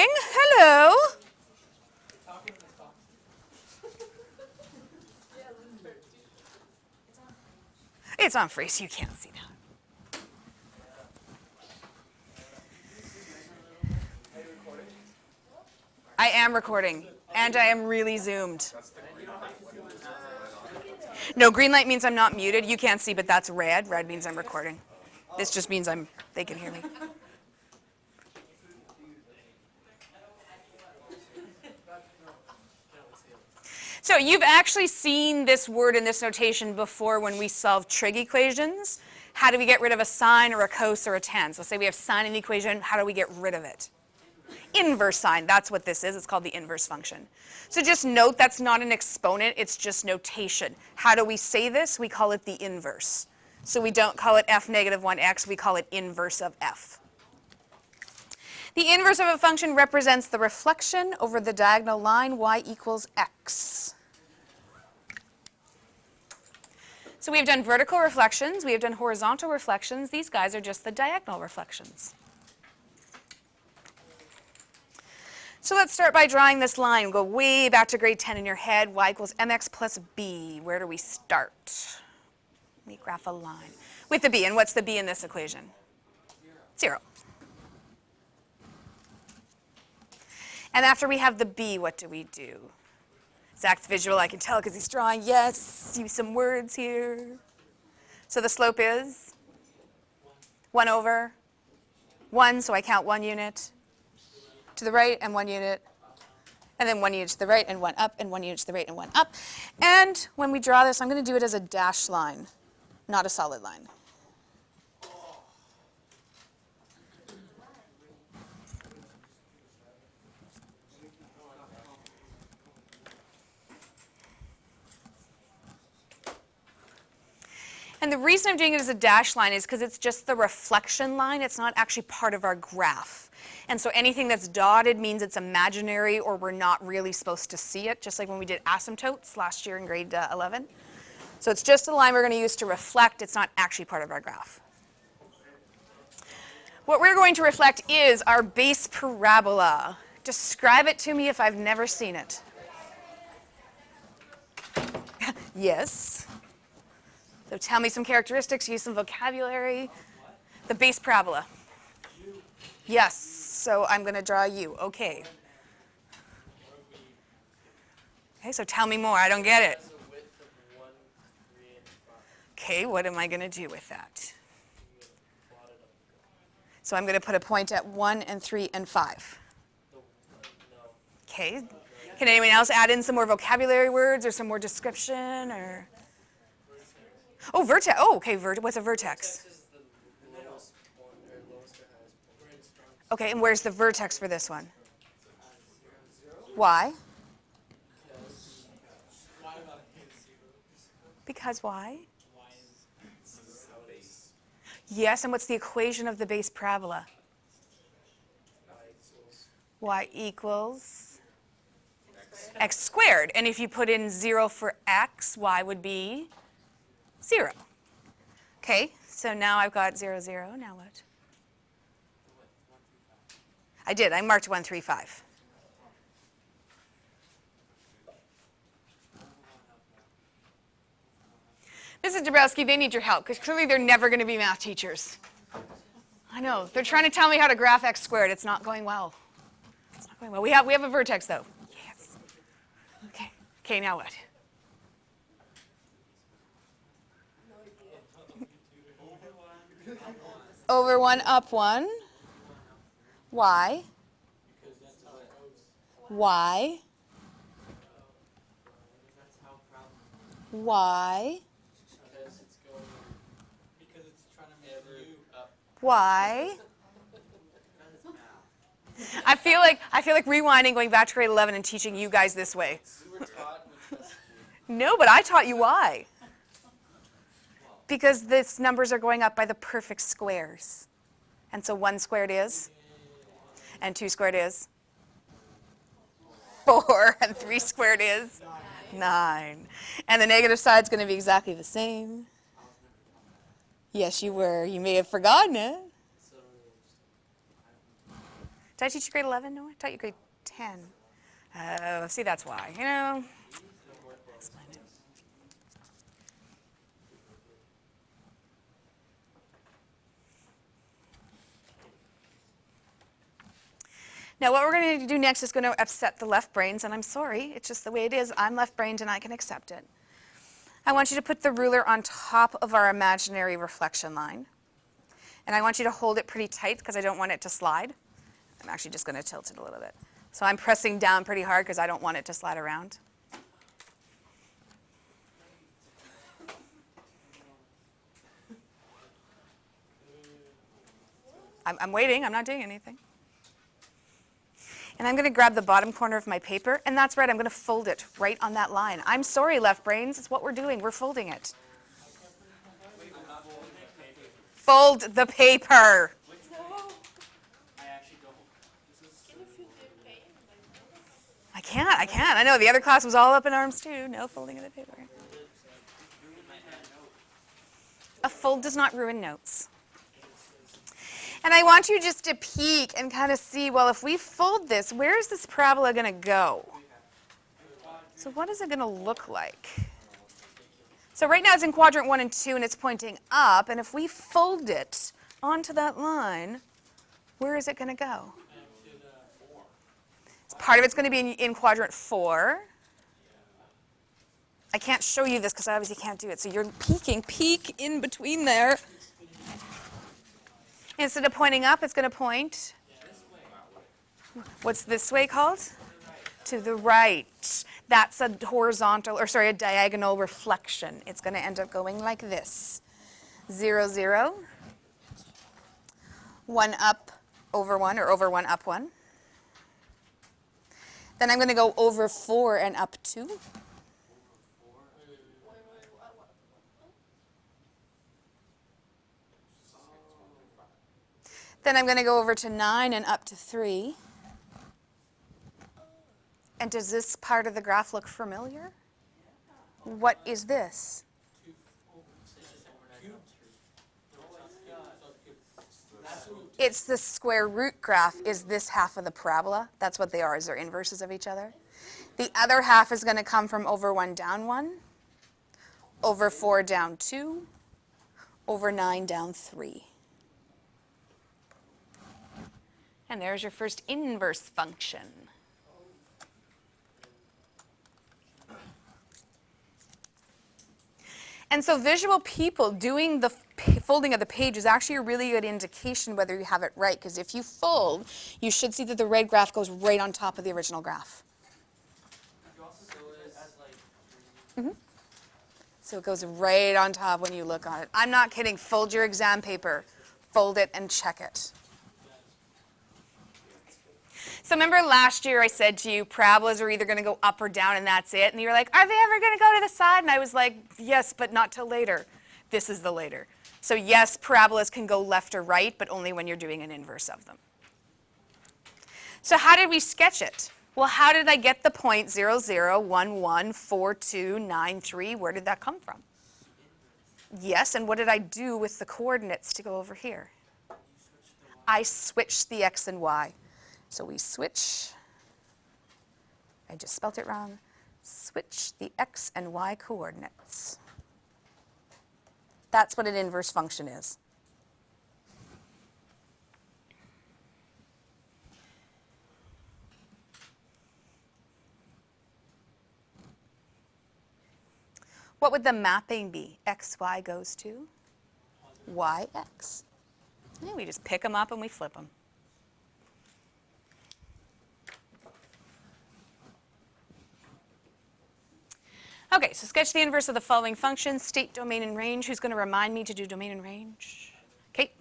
morning. Hello. It's on free, so you can't see that. I am recording, and I am really zoomed. No, green light means I'm not muted. You can't see, but that's red. Red means I'm recording. This just means they can hear me. So you've actually seen this word in this notation before when we solve trig equations. How do we get rid of a sine or a cos or a tan? So say we have sine in the equation, how do we get rid of it? Inverse sine, that's what this is. It's called the inverse function. So just note that's not an exponent, it's just notation. How do we say this? We call it the inverse. So we don't call it f negative 1x, we call it inverse of f. The inverse of a function represents the reflection over the diagonal line y equals x. So we have done vertical reflections, we have done horizontal reflections. These guys are just the diagonal reflections. So let's start by drawing this line. We'll go way back to grade 10 in your head. Y equals mx plus b. Where do we start? Let me graph a line. With the b, and what's the b in this equation? 0. And after we have the b, what do we do? Zach's visual, I can tell because he's drawing. Yes, see some words here. So the slope is 1 over 1, so I count 1 unit to the right and 1 unit, and then 1 unit to the right and 1 up, and 1 unit to the right and 1 up. And when we draw this, I'm going to do it as a dashed line, not a solid line. And the reason I'm doing it as a dashed line is because it's just the reflection line. It's not actually part of our graph. And so anything that's dotted means it's imaginary or we're not really supposed to see it, just like when we did asymptotes last year in grade 11. So it's just a line we're going to use to reflect. It's not actually part of our graph. What we're going to reflect is our base parabola. Describe it to me if I've never seen it. Yes. So tell me some characteristics, use some vocabulary. The base parabola. Yes, so I'm going to draw you. Okay. Okay, so tell me more. I don't get it. Okay, what am I going to do with that? So I'm going to put a point at 1 and 3 and 5. Okay. Can anyone else add in some more vocabulary words or some more description or? Oh, vertex. Oh, okay. What's a vertex? Okay, and where's the vertex for this one? Why? Because why? Yes, and what's the equation of the base parabola? Y equals x squared. And if you put in 0 for x, y would be 0. Okay, so now I've got 0, 0. Now what? I did. I marked 1, 3, 5. Mrs. Dabrowski, they need your help because clearly they're never going to be math teachers. I know. They're trying to tell me how to graph x squared. It's not going well. It's not going well. We have a vertex, though. Yes. Okay. Okay, now what? Over 1, up 1. Why? Why? Why? Why? I feel like rewinding, going back to grade 11 and teaching you guys this way. No, but I taught you why. Because these numbers are going up by the perfect squares. And so 1 squared is? And 2 squared is? 4. And 3 squared is? 9. And the negative side's going to be exactly the same. Yes, you were. You may have forgotten it. Did I teach you grade 11? No, I taught you grade 10. Oh, see, that's why. You know, explain it. Now, what we're going to do next is going to upset the left brains, and I'm sorry, it's just the way it is. I'm left-brained, and I can accept it. I want you to put the ruler on top of our imaginary reflection line, and I want you to hold it pretty tight because I don't want it to slide. I'm actually just going to tilt it a little bit. So I'm pressing down pretty hard because I don't want it to slide around. I'm waiting. I'm not doing anything. And I'm going to grab the bottom corner of my paper, and that's right, I'm going to fold it right on that line. I'm sorry, left brains, it's what we're doing. We're folding it. Fold the paper. I can't. I know, the other class was all up in arms too. No folding of the paper. A fold does not ruin notes. And I want you just to peek and kind of see, well, if we fold this, where is this parabola going to go? So what is it going to look like? So right now it's in quadrant 1 and 2, and it's pointing up. And if we fold it onto that line, where is it going to go? Part of it's going to be in quadrant 4. I can't show you this because I obviously can't do it. So you're peeking, peek in between there. Instead of pointing up, it's going to point. What's this way called? To the right. That's a horizontal, or sorry, a diagonal reflection. It's going to end up going like this. 0, 0. 1 up over 1, or over 1 up 1. Then I'm going to go over 4 and up 2. Then I'm going to go over to 9 and up to 3. And does this part of the graph look familiar? What is this? It's the square root graph is this half of the parabola. That's what they are, is they're inverses of each other. The other half is going to come from over 1 down 1, over 4 down 2, over 9 down 3. And there's your first inverse function. And so visual people doing the folding of the page is actually a really good indication whether you have it right, because if you fold, you should see that the red graph goes right on top of the original graph. So it goes right on top when you look on it. I'm not kidding. Fold your exam paper. Fold it and check it. So remember last year I said to you, parabolas are either going to go up or down and that's it. And you were like, are they ever going to go to the side? And I was like, yes, but not till later. This is the later. So yes, parabolas can go left or right, but only when you're doing an inverse of them. So how did we sketch it? Well, how did I get the point 0, 0, 1, 1, 4, 2, 9, 3? Where did that come from? Yes, and what did I do with the coordinates to go over here? I switched the x and y. So we switch, I just spelt it wrong, switch the x and y coordinates. That's what an inverse function is. What would the mapping be? X, y goes to y, x. And we just pick them up and we flip them. Okay, so sketch the inverse of the following functions. State domain and range. Who's going to remind me to do domain and range? Okay.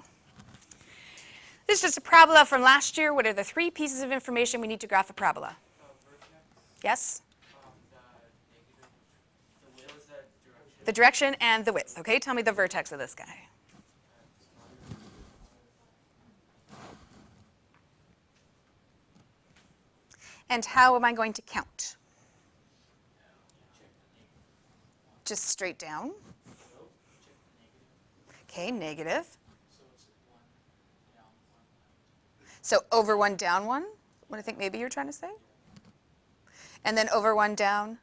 This is just a parabola from last year. What are the 3 pieces of information we need to graph a parabola? Yes? The direction and the width. Okay, tell me the vertex of this guy. And how am I going to count? Just straight down. Okay, negative. So over 1, down 1, what I think maybe you're trying to say. And then over 1, down.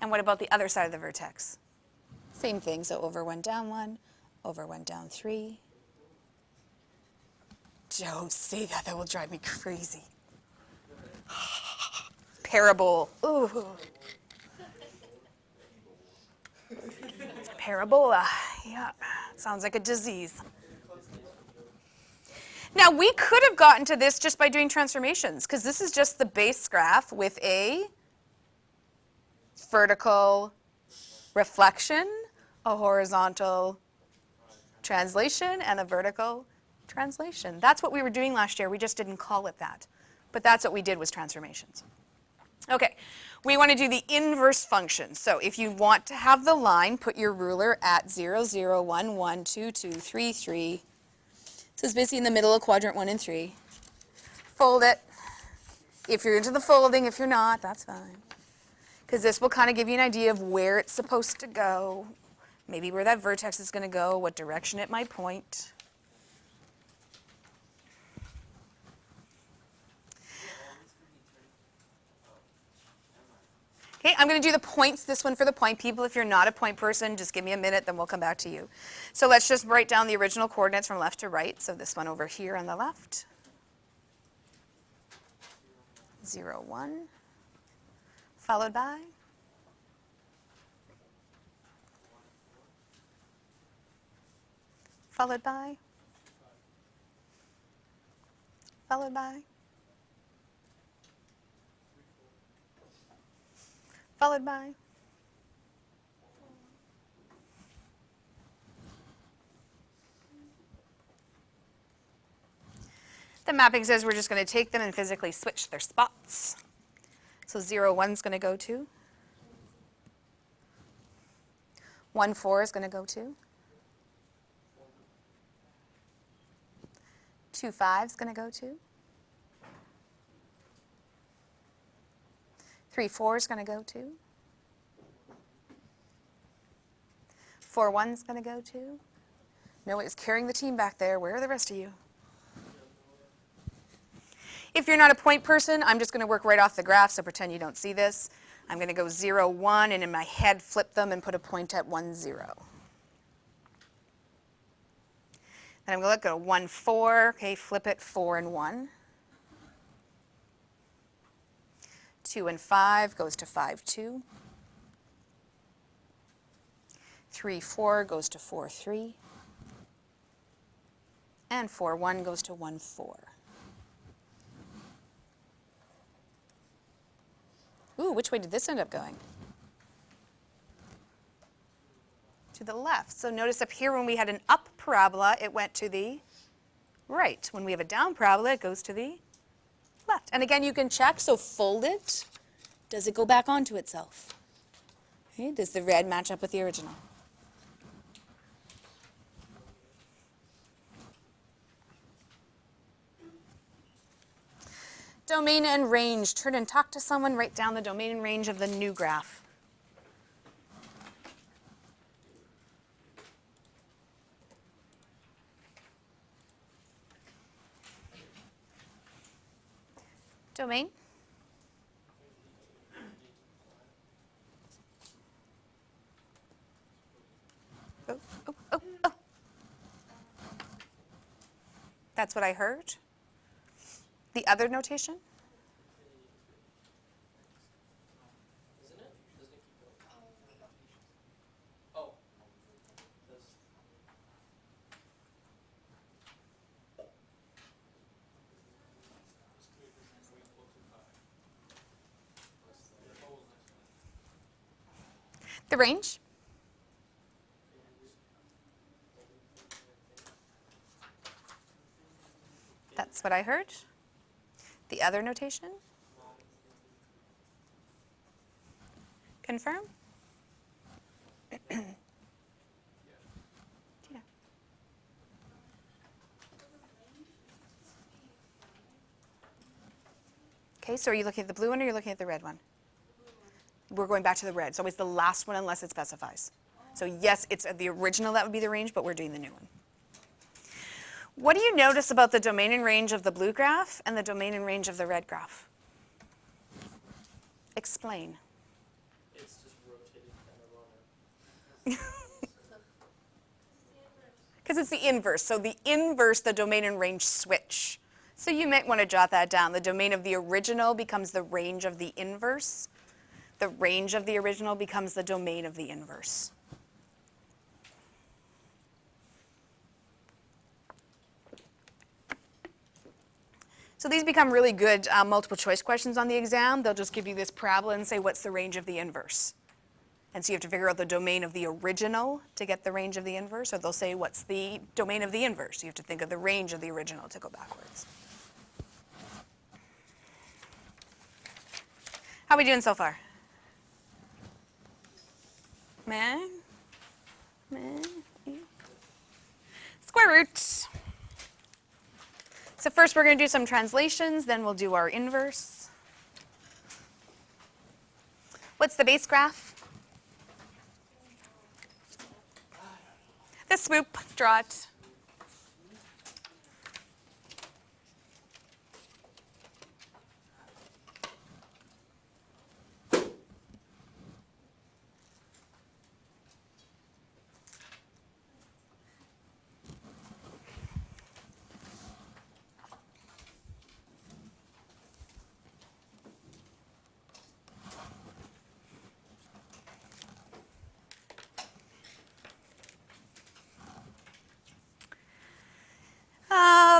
And what about the other side of the vertex? Same thing, so over 1, down 1, over 1, down 3. Don't say that, that will drive me crazy. Parabole, ooh. Parabola, yeah, sounds like a disease. Now we could have gotten to this just by doing transformations, because this is just the base graph with a vertical reflection, a horizontal translation, and a vertical translation. That's what we were doing last year. We just didn't call it that. But that's what we did was transformations. Okay, we want to do the inverse function. So if you want to have the line, put your ruler at 0, 0, 1, 1, 2, 2, 3, 3. So it's basically in the middle of quadrant 1 and 3. Fold it. If you're into the folding, if you're not, that's fine. Because this will kind of give you an idea of where it's supposed to go, maybe where that vertex is going to go, what direction it might point. Okay, I'm going to do the points, this one for the point people. If you're not a point person, just give me a minute, then we'll come back to you. So let's just write down the original coordinates from left to right. So this one over here on the left, 0, 1, followed by followed by followed by followed by the mapping says we're just going to take them and physically switch their spots. So 0, 1 is going to go to 1, 4 is going to go to 2, 5 is going to go to 3, 4 is going to go to 4, 1 is going to go to. Noah is carrying the team back there. Where are the rest of you? If you're not a point person, I'm just going to work right off the graph, so pretend you don't see this. I'm going to go 0, 1, and in my head flip them and put a point at 1, 0. Then I'm going to look at 1, 4. Okay, flip it, 4 and 1. 2 and 5 goes to 5, 2. 3, 4 goes to 4, 3. And 4, 1 goes to 1, 4. Ooh, which way did this end up going? To the left. So notice up here when we had an up parabola, it went to the right. When we have a down parabola, it goes to the left. And again, you can check, so fold it. Does it go back onto itself? Okay, does the red match up with the original? Domain and range. Turn and talk to someone. Write down the domain and range of the new graph. Domain. Oh, oh, oh, oh. That's what I heard. The other notation? The range? That's what I heard. The other notation? Confirm? Okay, so are you looking at the blue one or are you looking at the red one? We're going back to the red. It's always the last one unless it specifies. So yes, it's the original that would be the range, but we're doing the new one. What do you notice about the domain and range of the blue graph and the domain and range of the red graph? Explain. It's just rotated kind of on it. Because it's the inverse. So the inverse, the domain and range switch. So you might want to jot that down. The domain of the original becomes the range of the inverse. The range of the original becomes the domain of the inverse. So these become really good multiple choice questions on the exam. They'll just give you this parabola and say, what's the range of the inverse? And so you have to figure out the domain of the original to get the range of the inverse, or they'll say, what's the domain of the inverse? You have to think of the range of the original to go backwards. How are we doing so far? Meh? Meh? Square root. So first we're going to do some translations, then we'll do our inverse. What's the base graph? The swoop, draw it.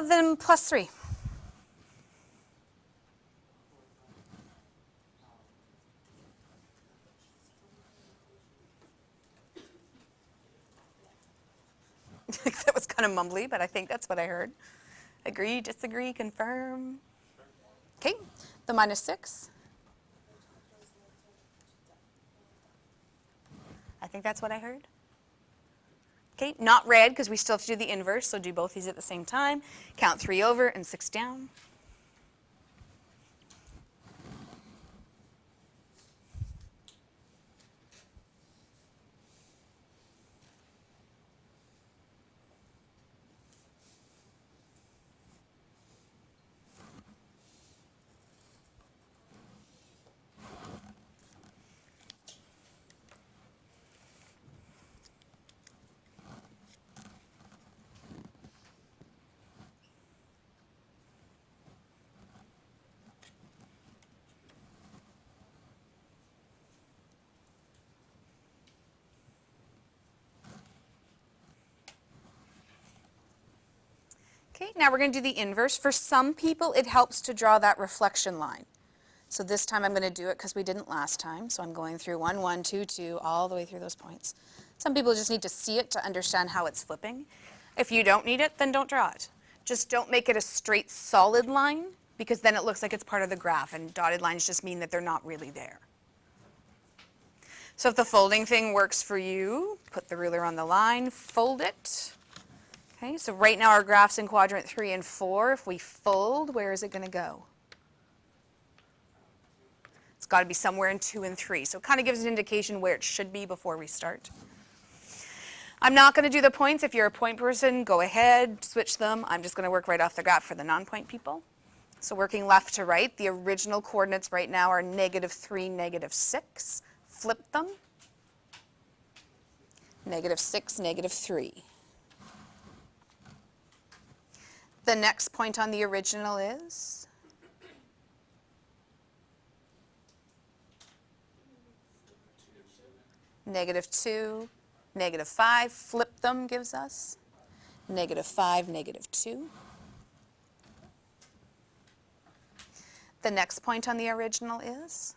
Then plus 3. That was kind of mumbly, but I think that's what I heard. Agree, disagree, confirm. Okay, the minus 6. I think that's what I heard. Okay, not red because we still have to do the inverse, so do both these at the same time. Count 3 over and 6 down. Okay, now we're going to do the inverse. For some people, it helps to draw that reflection line. So this time I'm going to do it because we didn't last time. So I'm going through 1, 1, 2, 2, all the way through those points. Some people just need to see it to understand how it's flipping. If you don't need it, then don't draw it. Just don't make it a straight solid line because then it looks like it's part of the graph, and dotted lines just mean that they're not really there. So if the folding thing works for you, put the ruler on the line, fold it. Okay, so right now our graph's in quadrant 3 and 4. If we fold, where is it going to go? It's got to be somewhere in 2 and 3. So it kind of gives an indication where it should be before we start. I'm not going to do the points. If you're a point person, go ahead, switch them. I'm just going to work right off the graph for the non-point people. So working left to right, the original coordinates right now are -3, -6. Flip them. -6, -3. The next point on the original is -2, -5. Flip them gives us -5, -2. The next point on the original is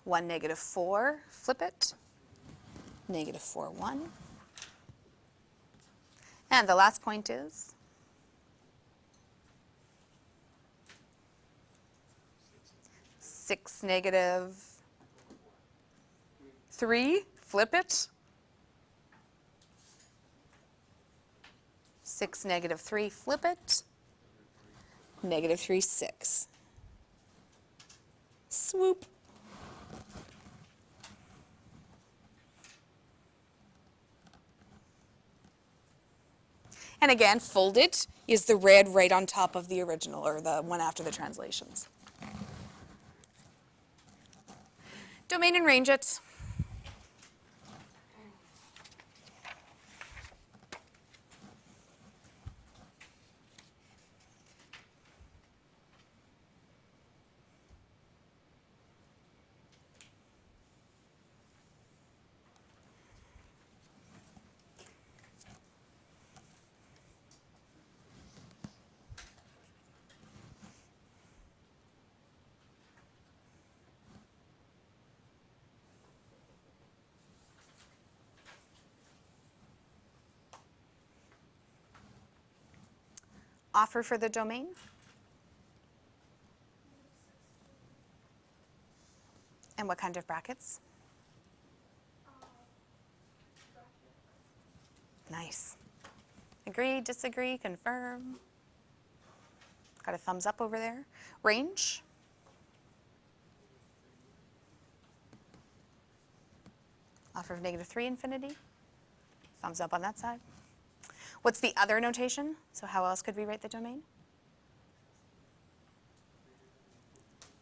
1, -4. Flip it. -4, 1. And the last point is 6, -3. Flip it. 6, -3. Flip it. -3, 6. Swoop. And again, folded is the red right on top of the original, or the one after the translations. Domain and range it. Offer for the domain. And what kind of brackets? Nice. Agree, disagree, confirm. Got a thumbs up over there. Range. Offer of -3 infinity. Thumbs up on that side. What's the other notation? So how else could we write the domain?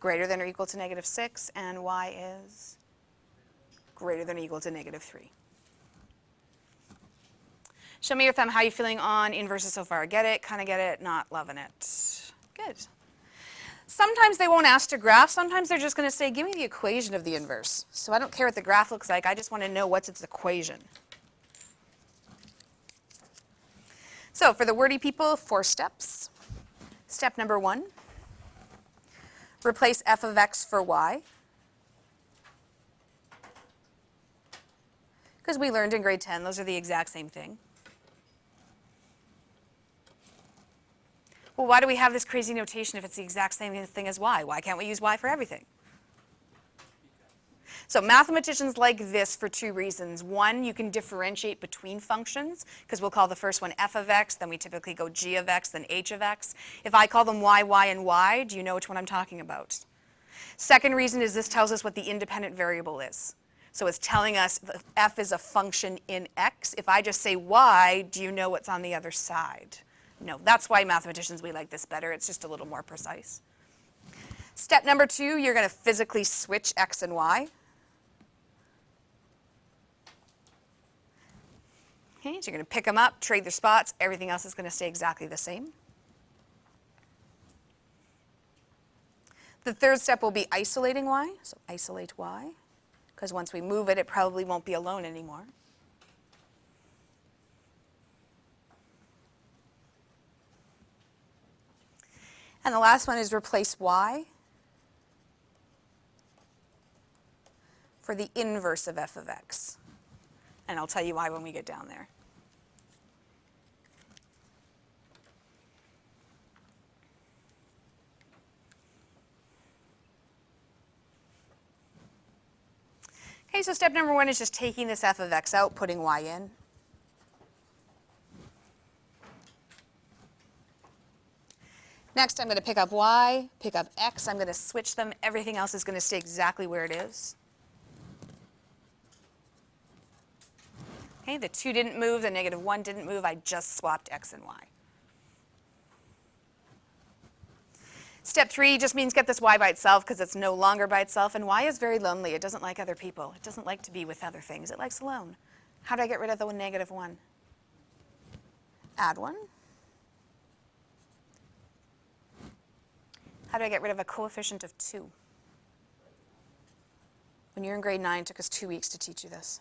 Greater than or equal to -6, and y is greater than or equal to -3. Show me your thumb. How are you feeling on inverses so far? Get it, kind of get it, not loving it. Good. Sometimes they won't ask to graph. Sometimes they're just going to say, give me the equation of the inverse. So I don't care what the graph looks like. I just want to know what's its equation. So for the wordy people, 4 steps. Step number 1, replace f of x for y. Because we learned in grade 10, those are the exact same thing. Well, why do we have this crazy notation if it's the exact same thing as y? Why can't we use y for everything? So mathematicians like this for 2 reasons. One, you can differentiate between functions, because we'll call the first one f of x, then we typically go g of x, then h of x. If I call them y, and y, do you know which one I'm talking about? Second reason is this tells us what the independent variable is. So it's telling us that f is a function in x. If I just say y, do you know what's on the other side? No, that's why mathematicians, we like this better. It's just a little more precise. Step number 2, you're going to physically switch x and y. Okay, so you're going to pick them up, trade their spots. Everything else is going to stay exactly the same. The third step will be isolating y. So isolate y, because once we move it, it probably won't be alone anymore. And the last one is replace y for the inverse of f of x. And I'll tell you why when we get down there. Okay, so step number 1 is just taking this f of x out, putting y in. Next, I'm going to pick up y, pick up x. I'm going to switch them. Everything else is going to stay exactly where it is. Okay, the 2 didn't move, the -1 didn't move. I just swapped x and y. Step 3 just means get this y by itself because it's no longer by itself. And y is very lonely. It doesn't like other people. It doesn't like to be with other things. It likes alone. How do I get rid of the -1? Add 1. How do I get rid of a coefficient of 2? When you're in grade 9, it took us 2 weeks to teach you this.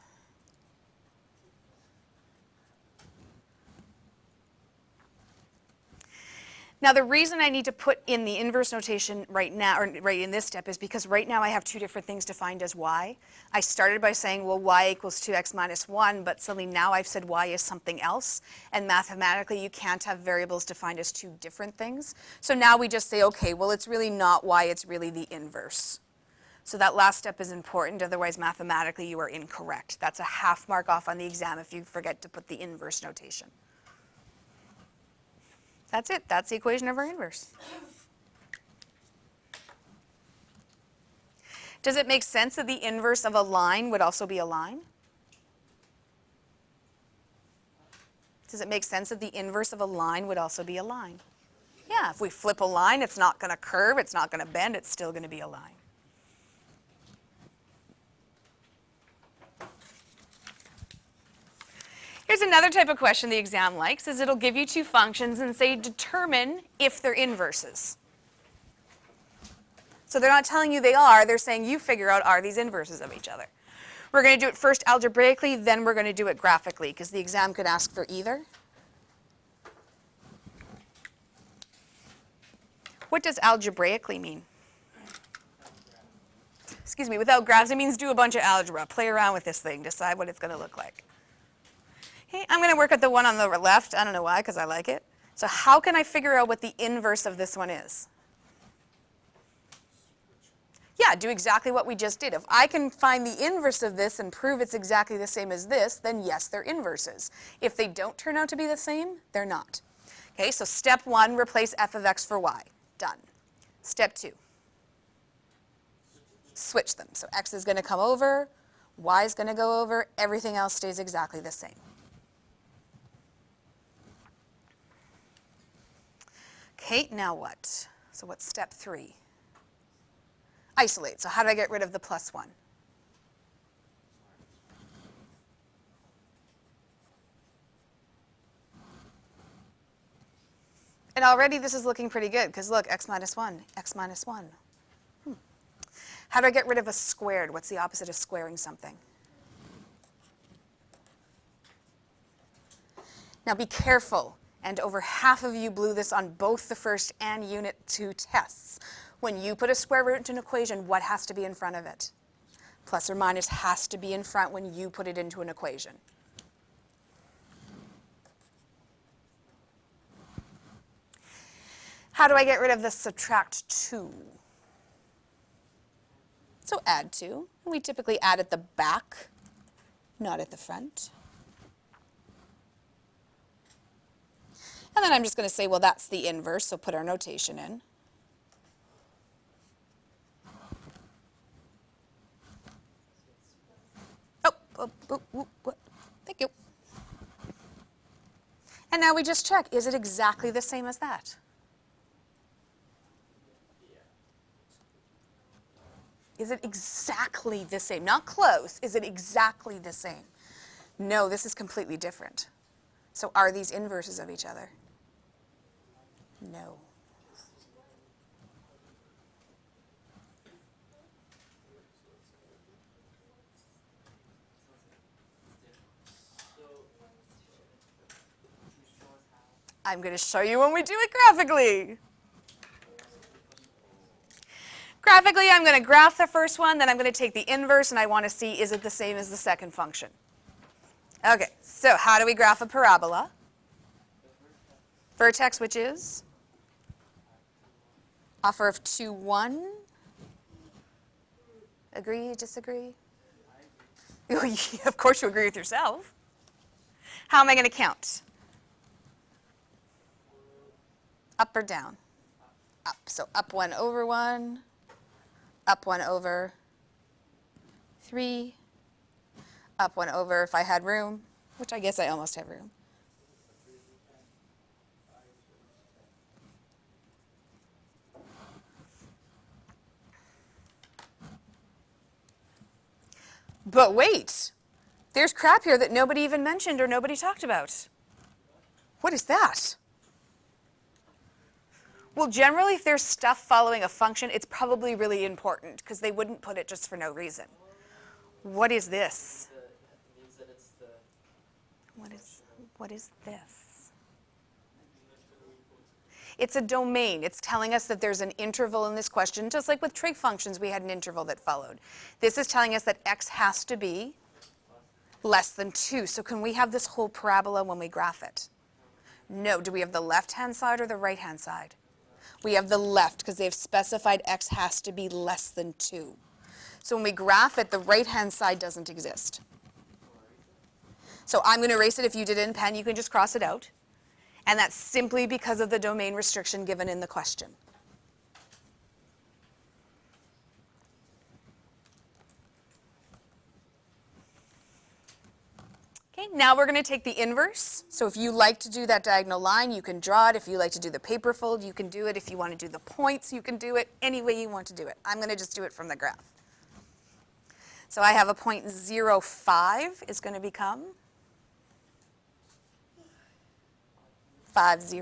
Now, the reason I need to put in the inverse notation right now, or right in this step, is because right now I have 2 different things defined as y. I started by saying, well, y equals 2x minus 1, but suddenly now I've said y is something else. And mathematically, you can't have variables defined as 2 different things. So now we just say, okay, well, it's really not y, it's really the inverse. So that last step is important, otherwise mathematically you are incorrect. That's a half mark off on the exam if you forget to put the inverse notation. That's it. That's the equation of our inverse. Does it make sense that the inverse of a line would also be a line? Does it make sense that the inverse of a line would also be a line? Yeah, if we flip a line, it's not going to curve, it's not going to bend, it's still going to be a line. Here's another type of question the exam likes, is it'll give you two functions and say determine if they're inverses. So they're not telling you they are, they're saying you figure out are these inverses of each other. We're going to do it first algebraically, then we're going to do it graphically, because the exam could ask for either. What does algebraically mean? Excuse me, without graphs, it means do a bunch of algebra. Play around with this thing, decide what it's going to look like. Okay, I'm going to work at the one on the left. I don't know why, because I like it. So how can I figure out what the inverse of this one is? Yeah, do exactly what we just did. If I can find the inverse of this and prove it's exactly the same as this, then yes, they're inverses. If they don't turn out to be the same, they're not. Okay, so step 1, replace f of x for y. Done. Step 2, switch them. So x is going to come over, y is going to go over, everything else stays exactly the same. Okay, now what? So what's step 3? Isolate. So how do I get rid of the plus 1? And already this is looking pretty good, because look, x minus 1, x minus 1. How do I get rid of a squared? What's the opposite of squaring something? Now be careful, and over half of you blew this on both the first and Unit 2 tests. When you put a square root into an equation, what has to be in front of it? Plus or minus has to be in front when you put it into an equation. How do I get rid of the subtract 2? So add 2. We typically add at the back, not at the front. And then I'm just going to say, well, that's the inverse, so put our notation in. Thank you. And now we just check, is it exactly the same as that? Is it exactly the same? Not close. Is it exactly the same? No, this is completely different. So are these inverses of each other? No. I'm going to show you when we do it graphically. Graphically, I'm going to graph the first one, then I'm going to take the inverse, and I want to see, is it the same as the second function? Okay, so how do we graph a parabola? Vertex, which is? Offer of 2, 1. Agree, disagree? Of course you agree with yourself. How am I going to count? Up or down? Up. So up 1 over 1, up 1 over 3, up 1 over, if I had room, which I guess I almost have room. But wait, there's crap here that nobody even mentioned or nobody talked about. What is that? Well, generally, if there's stuff following a function, it's probably really important, because they wouldn't put it just for no reason. What is this? It means that it's the What is this? It's a domain. It's telling us that there's an interval in this question, just like with trig functions, we had an interval that followed. This is telling us that x has to be less than 2. So can we have this whole parabola when we graph it? No. Do we have the left-hand side or the right-hand side? We have the left, because they've specified x has to be less than 2. So when we graph it, the right-hand side doesn't exist. So I'm going to erase it. If you did it in pen, you can just cross it out. And that's simply because of the domain restriction given in the question. Okay, Okay, now we're going to take the inverse. So if you like to do that diagonal line, you can draw it. If you like to do the paper fold, you can do it. If you want to do the points, you can do it. Any way you want to do it. I'm going to just do it from the graph. So I have a point 0.05 is going to become 50.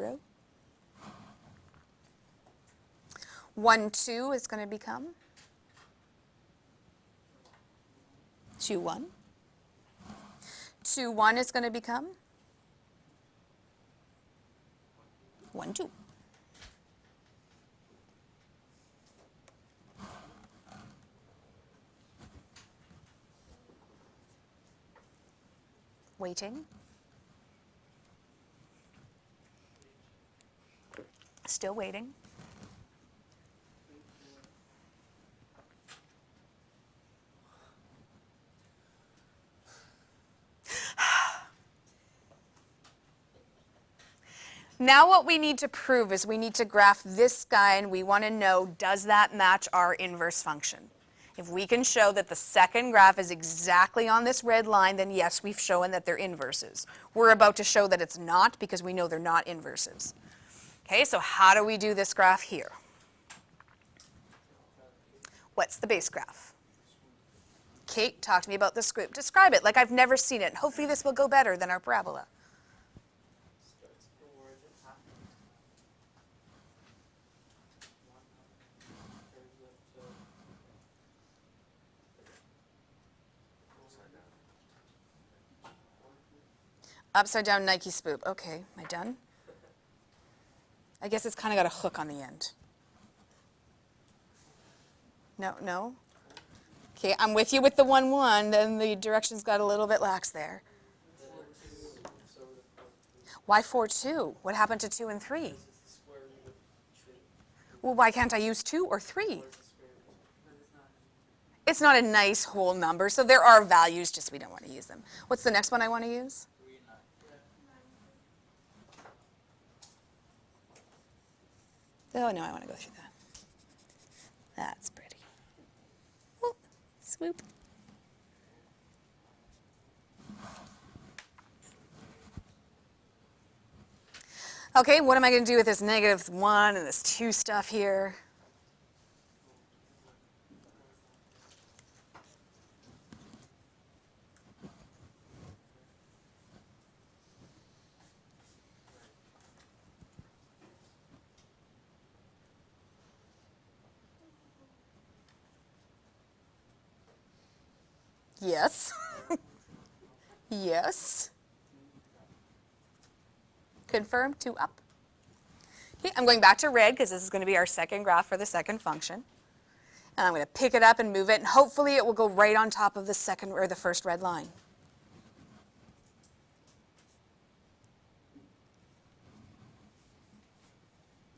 1.2 is going to become 2.1. 2.1 is going to become 1.2. Waiting. Still waiting. Now what we need to prove is we need to graph this guy, and we want to know, does that match our inverse function? If we can show that the second graph is exactly on this red line, then yes, we've shown that they're inverses. We're about to show that it's not because we know they're not inverses. Okay, so how do we do this graph here? What's the base graph? Kate, talk to me about the scoop. Describe it like I've never seen it. Hopefully this will go better than our parabola. Starts at the origin, turns up to Upside down Nike spoop. Okay, am I done? I guess it's kind of got a hook on the end. No, no? Okay, I'm with you with the 1-1, then the directions got a little bit lax there. Why 4-2? What happened to 2 and 3? Well, why can't I use 2 or 3? It's not a nice whole number, so there are values, just we don't want to use them. What's the next one I want to use? Oh, no, I want to go through that. That's pretty. Oh, swoop. Okay, what am I going to do with this -1 and this 2 stuff here? Yes. Yes. Confirm, 2 up. Okay, I'm going back to red because this is going to be our second graph for the second function. And I'm going to pick it up and move it, and hopefully it will go right on top of the second or the first red line.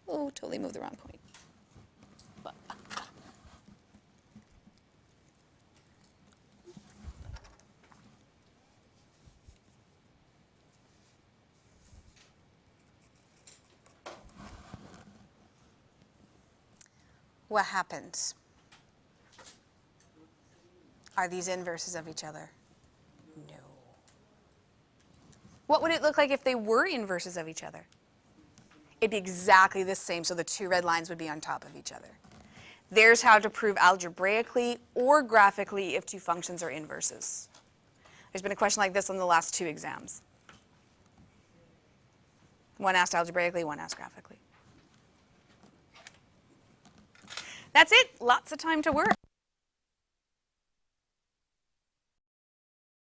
Oh, totally moved the wrong point. But, what happens? Are these inverses of each other? No. What would it look like if they were inverses of each other? It'd be exactly the same, so the 2 red lines would be on top of each other. There's how to prove algebraically or graphically if 2 functions are inverses. There's been a question like this on the last 2 exams. One asked algebraically, one asked graphically. That's it. Lots of time to work.